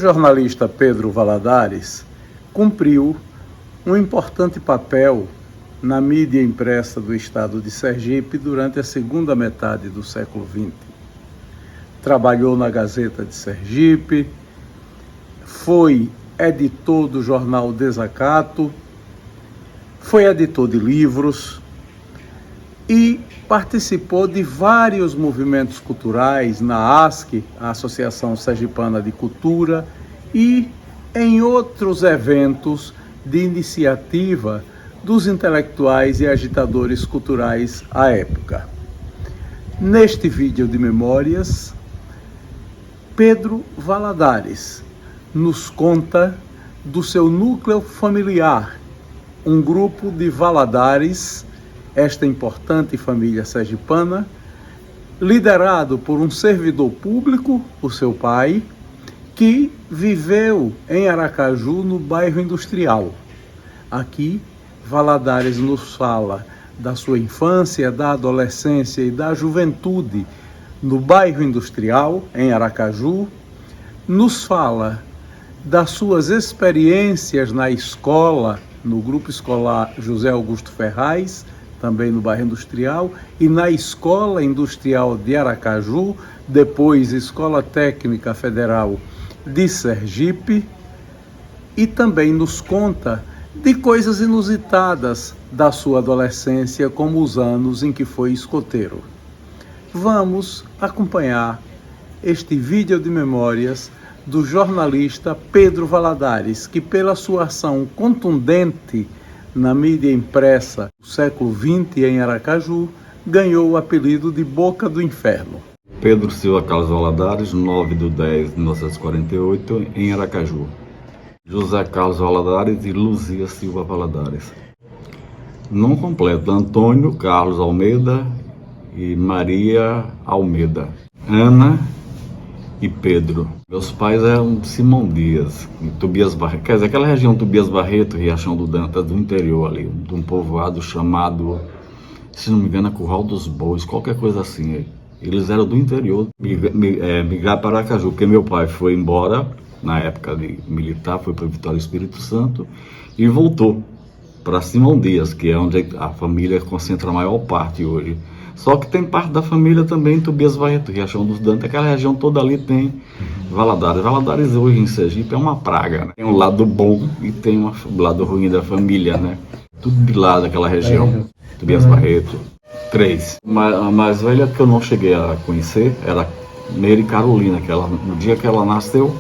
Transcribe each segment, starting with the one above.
jornalista Pedro Valadares cumpriu um importante papel na mídia impressa do estado de Sergipe durante a segunda metade do século XX. Trabalhou na Gazeta de Sergipe, foi editor do jornal Desacato, foi editor de livros e participou de vários movimentos culturais na ASC, a Associação Sergipana de Cultura, e em outros eventos de iniciativa dos intelectuais e agitadores culturais à época. Neste vídeo de memórias, Pedro Valadares nos conta do seu núcleo familiar, um grupo de Valadares, esta importante família sergipana, liderado por um servidor público, o seu pai, que viveu em Aracaju, no bairro industrial. Aqui, Valadares nos fala da sua infância, da adolescência e da juventude no bairro industrial, em Aracaju, nos fala das suas experiências na escola, no grupo escolar José Augusto Ferraz, também no bairro industrial, e na Escola Industrial de Aracaju, depois Escola Técnica Federal de Sergipe, e também nos conta de coisas inusitadas da sua adolescência, como os anos em que foi escoteiro. Vamos acompanhar este vídeo de memórias do jornalista Pedro Valadares, que pela sua ação contundente na mídia impressa do século XX em Aracaju, ganhou o apelido de Boca do Inferno. Pedro Silva Carlos Valadares, 9/10/1948, em Aracaju. José Carlos Valadares e Luzia Silva Valadares. Nome completo: Antônio Carlos Almeida e Maria Almeida. Ana e Pedro. Meus pais eram Simão Dias, em Tobias Barreto, quer dizer, aquela região Tobias Barreto, Riachão do Dantas, do interior ali, de um povoado chamado, se não me engano, Curral dos Bois, qualquer coisa assim. Eles eram do interior, migraram para Aracaju, porque meu pai foi embora, na época de militar, foi para Vitória Espírito Santo, e voltou para Simão Dias, que é onde a família concentra a maior parte hoje. Só que tem parte da família também em Tobias Barreto, Riachão dos Dantas, aquela região toda ali tem Valadares. Valadares hoje em Sergipe é uma praga, né? Tem um lado bom e tem um lado ruim da família, né? Tudo de lá daquela região, Tobias Barreto. 3. A mais velha que eu não cheguei a conhecer era Nery Carolina, que no dia que ela nasceu,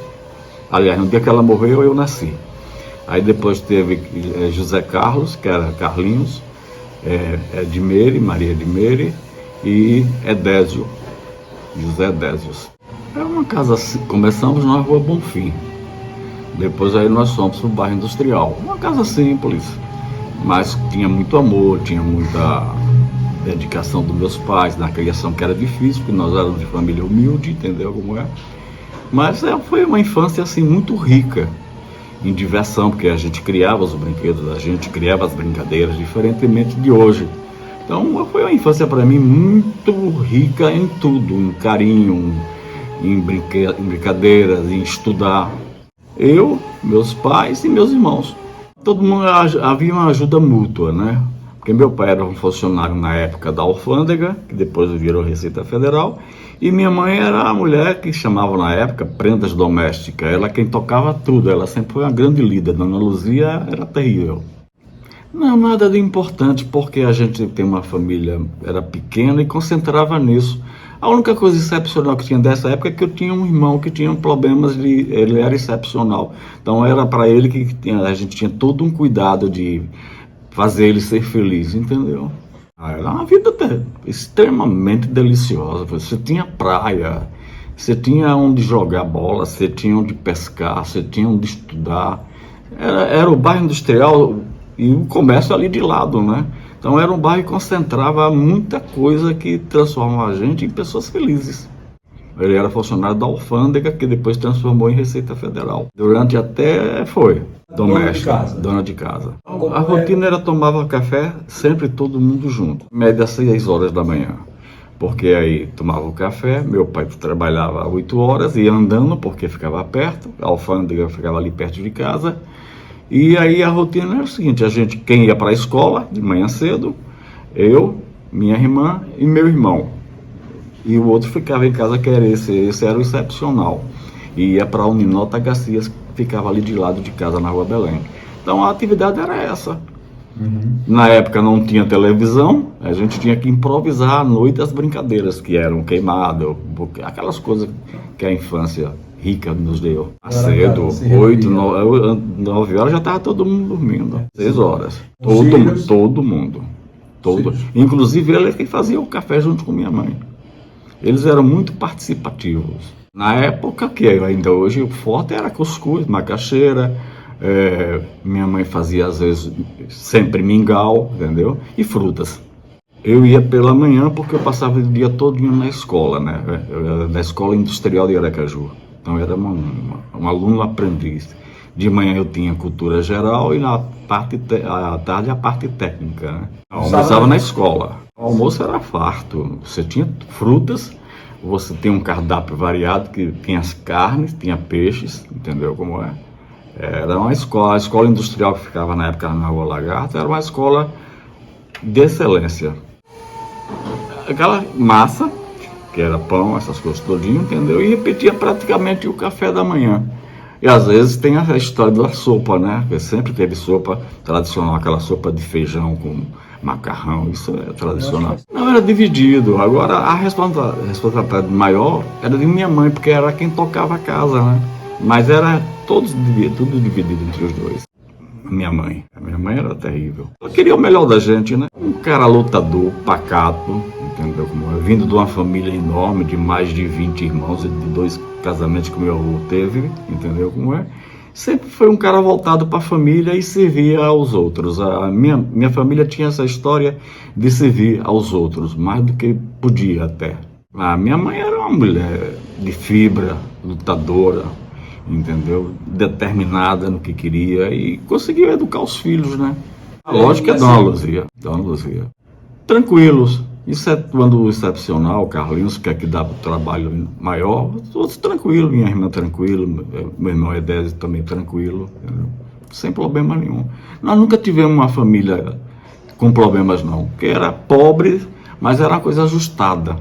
aliás, no dia que ela morreu, eu nasci. Aí depois teve José Carlos, que era Carlinhos, Edmeire, Maria Edmeire, e Edésio, José Edésios. É uma casa assim, começamos na Rua Bonfim, depois aí nós fomos para o bairro industrial, uma casa simples, mas tinha muito amor, tinha muita dedicação dos meus pais na criação, que era difícil, porque nós éramos de família humilde, entendeu como é? Mas foi uma infância assim muito rica em diversão, porque a gente criava os brinquedos, a gente criava as brincadeiras, diferentemente de hoje. Então foi uma infância para mim muito rica em tudo, em carinho, em brincadeiras, em estudar. Eu, meus pais e meus irmãos. Todo mundo, havia uma ajuda mútua, né? Porque meu pai era um funcionário na época da alfândega, que depois virou Receita Federal, e minha mãe era a mulher que chamavam na época prendas domésticas. Ela quem tocava tudo, ela sempre foi uma grande líder. Dona Luzia era terrível. Não, nada de importante, porque a gente tem uma família, era pequena e concentrava nisso. A única coisa excepcional que tinha dessa época é que eu tinha um irmão que tinha problemas ele era excepcional. Então era para ele que a gente tinha todo um cuidado de fazer ele ser feliz, entendeu? Era uma vida extremamente deliciosa. Você tinha praia, você tinha onde jogar bola, você tinha onde pescar, você tinha onde estudar. Era o bairro industrial e o comércio ali de lado, né? Então era um bairro que concentrava muita coisa que transformava a gente em pessoas felizes. Ele era funcionário da alfândega, que depois transformou em Receita Federal. Durante até doméstica, dona de casa. A rotina era tomava café, sempre todo mundo junto, média 6 horas da manhã. porque aí tomava o café, meu pai trabalhava 8 horas, ia andando porque ficava perto, a alfândega ficava ali perto de casa, e aí a rotina era o seguinte, quem ia para a escola de manhã cedo, eu, minha irmã e meu irmão, e o outro ficava em casa, que era esse era o excepcional, e ia para a Uninota Garcias, que ficava ali de lado de casa na Rua Belém. Então a atividade era essa. Na época não tinha televisão, a gente tinha que improvisar à noite as brincadeiras, que eram queimado, aquelas coisas que a infância rica nos deu. Cedo, 8, 9 horas já estava todo mundo dormindo. 6 horas. Todo mundo. Inclusive ele que fazia o café junto com minha mãe. Eles eram muito participativos. Na época, que ainda hoje, o forte era cuscuz, macaxeira. Minha mãe fazia às vezes sempre mingau, entendeu? E frutas. Eu ia pela manhã porque eu passava o dia todo na escola, né? Na Escola Industrial de Aracaju. Então eu era um aluno aprendiz. De manhã eu tinha cultura geral e à tarde a parte técnica, né? Eu almoçava na escola. O almoço era farto. Você tinha frutas, você tinha um cardápio variado que tinha as carnes, tinha peixes, entendeu como é? Era uma escola, a escola industrial que ficava na época na Rua Lagarto, era uma escola de excelência. Aquela massa, que era pão, essas coisas todinho, entendeu? E repetia praticamente o café da manhã. E às vezes tem a história da sopa, né? Porque sempre teve sopa tradicional, aquela sopa de feijão com macarrão, isso é tradicional. Não, era dividido. Agora a responsabilidade maior era de minha mãe, porque era quem tocava a casa, né? Mas era tudo dividido entre os dois. Minha mãe era terrível. Ela queria o melhor da gente, né? Um cara lutador, pacato, entendeu? Vindo de uma família enorme, de mais de 20 irmãos, de 2 casamentos que meu avô teve, entendeu como é? Sempre foi um cara voltado para a família e servia aos outros. A minha família tinha essa história de servir aos outros, mais do que podia até. A minha mãe era uma mulher de fibra, lutadora, entendeu? Determinada no que queria e conseguiu educar os filhos, né? A lógica é Dona Luzia. Tranquilos, excetuando o excepcional, Carlinhos, que é que dava trabalho maior, todos tranquilos, minha irmã tranquilo, meu irmão Edésio também tranquilo, entendeu? Sem problema nenhum. Nós nunca tivemos uma família com problemas não, porque era pobre, mas era uma coisa ajustada.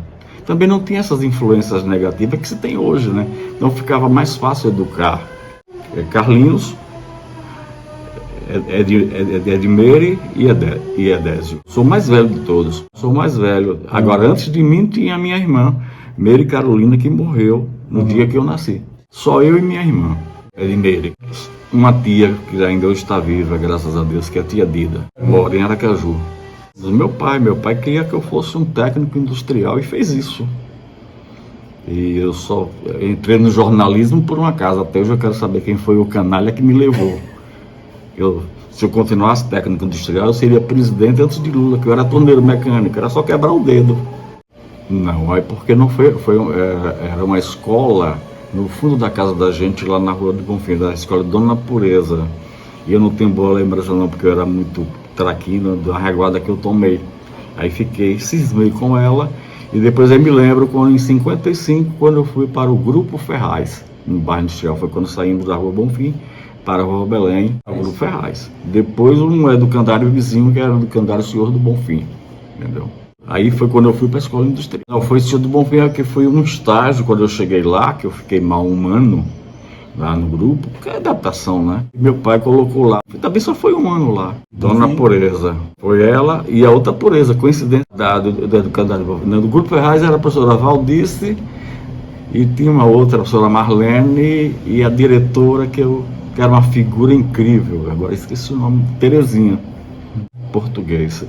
Também não tinha essas influências negativas que se tem hoje, né? Então ficava mais fácil educar. Carlinhos, Edmeire e Edésio. Sou mais velho de todos. Sou mais velho. Agora, antes de mim, tinha a minha irmã, Meire Carolina, que morreu no dia que eu nasci. Só eu e minha irmã, Edmeire. Uma tia que ainda hoje está viva, graças a Deus, que é a tia Dida. Mora em Aracaju. Meu pai queria que eu fosse um técnico industrial e fez isso. E eu só entrei no jornalismo por um acaso. Até hoje eu quero saber quem foi o canalha que me levou. Se eu continuasse técnico industrial, eu seria presidente antes de Lula, que eu era torneiro mecânico, era só quebrar o dedo. Não, aí porque não era uma escola no fundo da casa da gente, lá na Rua do Bonfim, da escola Dona Pureza. E eu não tenho boa lembrança não, porque eu era muito traquino da reguada que eu tomei. Aí cismei com ela, e depois eu me lembro, em 55, quando eu fui para o Grupo Ferraz, no bairro industrial, foi quando saímos da Rua Bonfim para a Rua Belém, o Grupo Ferraz. Depois um educandário vizinho, que era o educandário Senhor do Bonfim, entendeu? Aí foi quando eu fui para a escola industrial. Não, foi Senhor do Bonfim, que foi um estágio, quando eu cheguei lá, que eu fiquei mal um ano, lá no grupo, porque é adaptação, né? Meu pai colocou lá. Também só foi um ano lá. Dona Pureza. Foi ela e a outra Pureza, coincidência do Grupo Ferraz era a professora Valdice e tinha uma outra, a professora Marlene, e a diretora que era uma figura incrível, agora esqueci o nome, Terezinha. Português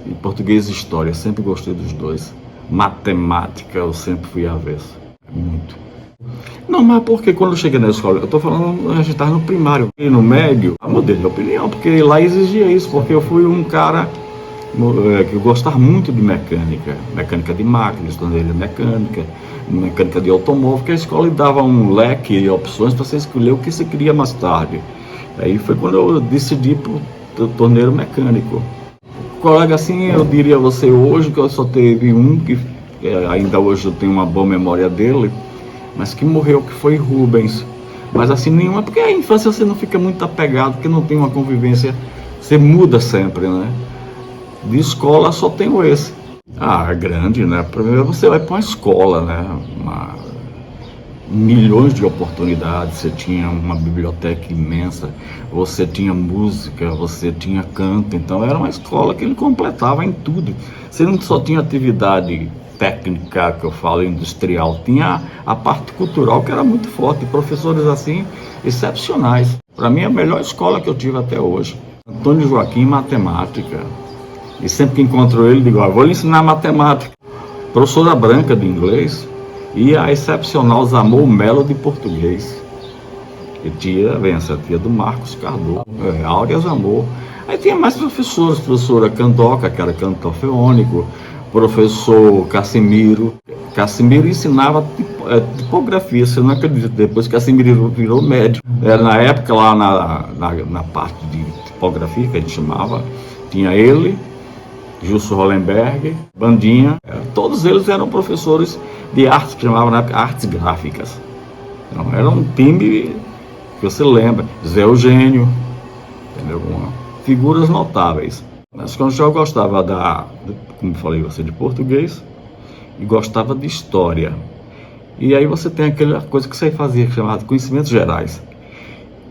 e História, sempre gostei dos dois. Matemática eu sempre fui avesso, muito. Não, mas porque quando eu cheguei na escola, eu tô falando, a gente estava no primário e no médio, mudei de opinião, porque lá exigia isso, porque eu fui um cara que eu gostava muito de mecânica de máquinas, torneira mecânica de automóvel, que a escola dava um leque de opções para você escolher o que você queria mais tarde. Aí foi quando eu decidi pro torneiro mecânico. Colega, assim, eu diria a você hoje que eu só teve um que ainda hoje eu tenho uma boa memória dele, mas que morreu, que foi Rubens. Mas assim, nenhuma, porque a infância você não fica muito apegado, porque não tem uma convivência, você muda sempre, né? De escola só tenho esse. Grande, né? Primeiro você vai para uma escola, né? Milhões de oportunidades, você tinha uma biblioteca imensa, você tinha música, você tinha canto, então era uma escola que ele completava em tudo. Você não só tinha atividade técnica, que eu falo, industrial, tinha a parte cultural que era muito forte, professores assim, excepcionais. Para mim, a melhor escola que eu tive até hoje. Antônio Joaquim, matemática. E sempre que encontro ele, digo, vou lhe ensinar matemática. Professora Branca de inglês e a excepcional Zamor Melo de português. E tia do Marcos Cardoso, Áurea Zamor. Aí tinha mais professores, professora Candoca, que era canto orfeônico, professor Cassimiro. Cassimiro ensinava tipografia, você não acredita, depois Cassimiro virou médico. Na época, lá na parte de tipografia, que a gente chamava, tinha ele, Gilson Hollenberg, Bandinha, todos eles eram professores de artes, que chamavam na época artes gráficas. Então, era um time que você lembra, Zé Eugênio, entendeu? Figuras notáveis. Mas quando eu gostava como falei você, de português e gostava de história. E aí você tem aquela coisa que você fazia, chamada conhecimentos gerais.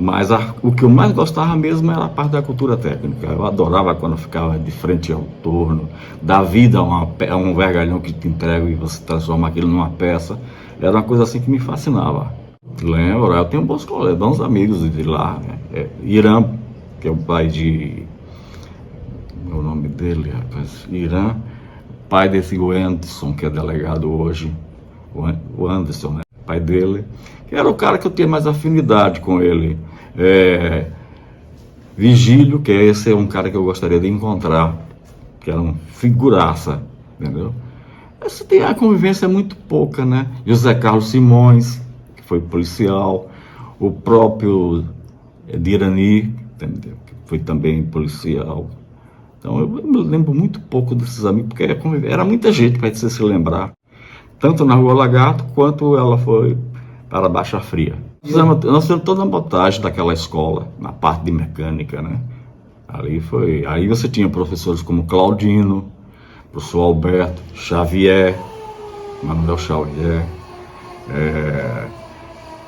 Mas o que eu mais gostava mesmo era a parte da cultura técnica. Eu adorava quando eu ficava de frente ao torno, dar vida a um vergalhão que te entrega e você transforma aquilo numa peça. Era uma coisa assim que me fascinava. Lembro, eu tenho bons colegas, bons amigos de lá. Irã, que é o pai de... o nome dele, rapaz, Irã, pai desse Anderson, que é delegado hoje, o Anderson, né? Pai dele, que era o cara que eu tinha mais afinidade com ele. Vigílio, que esse é um cara que eu gostaria de encontrar, que era um figuraça, entendeu? Essa tem a convivência muito pouca, né? José Carlos Simões, que foi policial, o próprio Dirani, que foi também policial. Então eu me lembro muito pouco desses amigos, porque era muita gente para você se lembrar, tanto na Rua Lagarto, quanto ela foi para a Baixa Fria. Nós fizemos toda a montagem daquela escola, na parte de mecânica, né? Aí você tinha professores como Claudino, professor Alberto, Xavier, Manuel Xavier,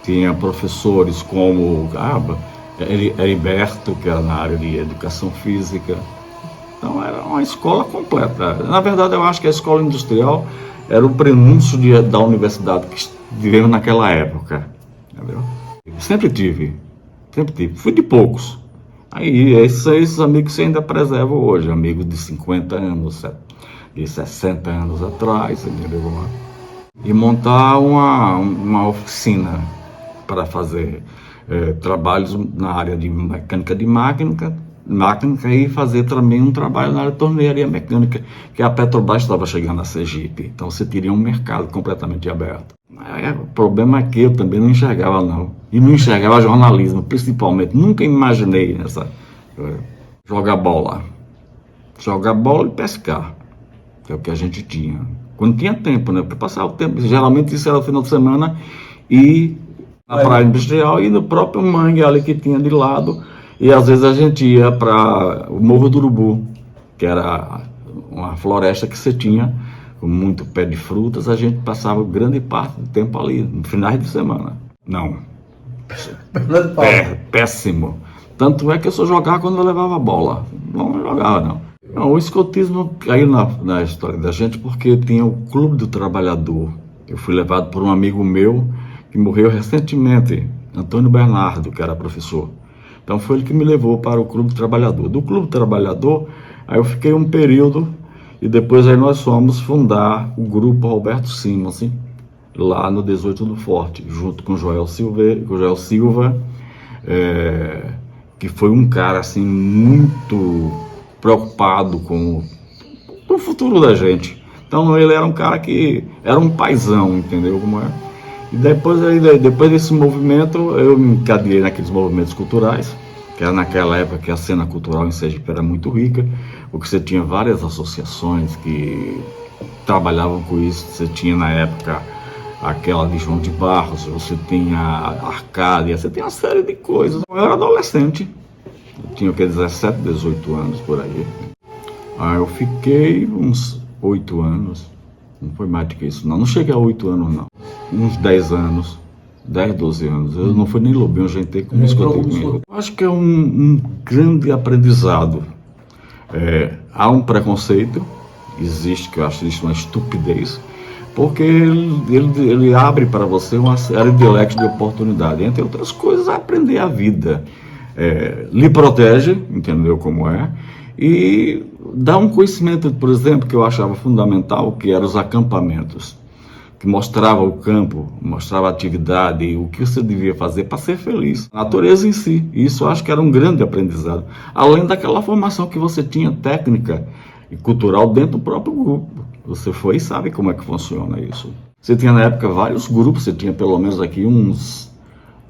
tinha professores como Heriberto, que era na área de educação física. Então era uma escola completa. Na verdade, eu acho que a escola industrial era o prenúncio da universidade que vivemos naquela época. Entendeu? Sempre tive. Fui de poucos. Aí esses amigos você ainda preserva hoje, amigos de 50 anos, de 60 anos atrás, entendeu? E montar uma oficina para fazer trabalhos na área de mecânica de máquina e fazer também um trabalho na área de tornearia mecânica, que a Petrobras estava chegando a Sergipe. Então você teria um mercado completamente aberto. O problema é que eu também não enxergava, não. E não enxergava jornalismo, principalmente. Nunca imaginei jogar bola e pescar, que é o que a gente tinha. Quando tinha tempo, né? Para passar o tempo. Geralmente isso era no final de semana e na praia industrial e no próprio mangue ali que tinha de lado. E às vezes a gente ia para o Morro do Urubu, que era uma floresta que você tinha com muito pé de frutas. A gente passava grande parte do tempo ali, no finais de semana. Não. Péssimo. Tanto é que eu só jogava quando eu levava a bola. Não jogava, não. Não, o escotismo caiu na história da gente porque tinha o Clube do Trabalhador. Eu fui levado por um amigo meu que morreu recentemente, Antônio Bernardo, que era professor. Então foi ele que me levou para o Clube do Trabalhador. Do Clube do Trabalhador, aí eu fiquei um período e depois aí nós fomos fundar o Grupo Roberto Simons, lá no 18 do Forte, junto com o Joel Silva, que foi um cara assim muito preocupado com o futuro da gente. Então ele era um cara que era um paizão, entendeu como é? E depois desse movimento, eu me encadeei naqueles movimentos culturais, que era naquela época que a cena cultural em Sergipe era muito rica, porque você tinha várias associações que trabalhavam com isso. Você tinha na época aquela de João de Barros, você tinha a Arcádia, você tinha uma série de coisas. Eu era adolescente, eu tinha 17, 18 anos por aí. Aí eu fiquei uns 8 anos, não foi mais do que isso não cheguei a 8 anos não, uns 10 anos, 10, 12 anos. Eu não fui nem Lobinho, eu já entrei como escoteiro. Eu acho que é um grande aprendizado. Há um preconceito, existe, que eu acho isso uma estupidez, porque ele abre para você uma série de leques de oportunidade, entre outras coisas, aprender a vida. Lhe protege, entendeu como é, e dá um conhecimento, por exemplo, que eu achava fundamental, que eram os acampamentos, que mostrava o campo, mostrava a atividade e o que você devia fazer para ser feliz. A natureza em si, isso eu acho que era um grande aprendizado, além daquela formação que você tinha técnica e cultural dentro do próprio grupo. Você foi e sabe como é que funciona isso. Você tinha na época vários grupos, você tinha pelo menos aqui uns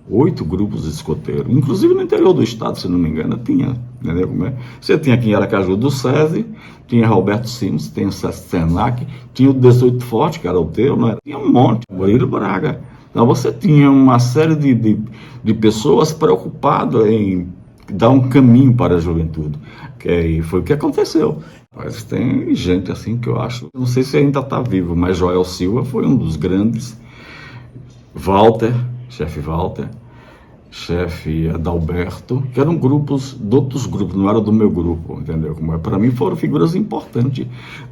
8 grupos de escoteiros, inclusive no interior do estado, se não me engano, tinha, entendeu como é? Você tinha aqui em Aracaju do SESI, tinha Roberto Sims, tinha o Senac, tinha o 18 Forte, que era o teu, né? Tinha um monte, Murilo Braga. Então você tinha uma série de pessoas preocupadas em dar um caminho para a juventude, e foi o que aconteceu. Mas tem gente assim que eu acho, não sei se ainda está vivo, mas Joel Silva foi um dos grandes, Walter, chefe Adalberto, que eram grupos, de outros grupos, não era do meu grupo, entendeu? Como é? Para mim foram figuras importantes,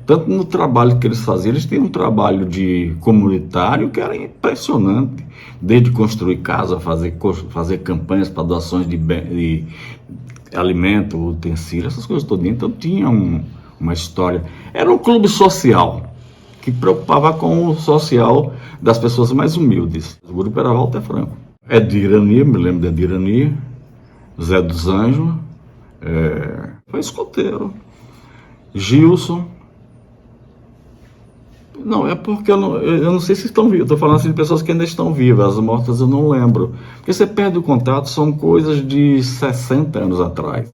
tanto no trabalho que eles faziam, eles tinham um trabalho de comunitário que era impressionante, desde construir casa, fazer campanhas para doações de alimento, utensílio, essas coisas todas. Então tinha uma história, era um clube social, que preocupava com o social das pessoas mais humildes. O grupo era Walter Franco. Edirani, me lembro de Edirani, Zé dos Anjos, foi escoteiro. Gilson. Não, é porque eu não sei se estão vivos, estou falando assim de pessoas que ainda estão vivas, as mortas eu não lembro. Porque você perde o contato, são coisas de 60 anos atrás.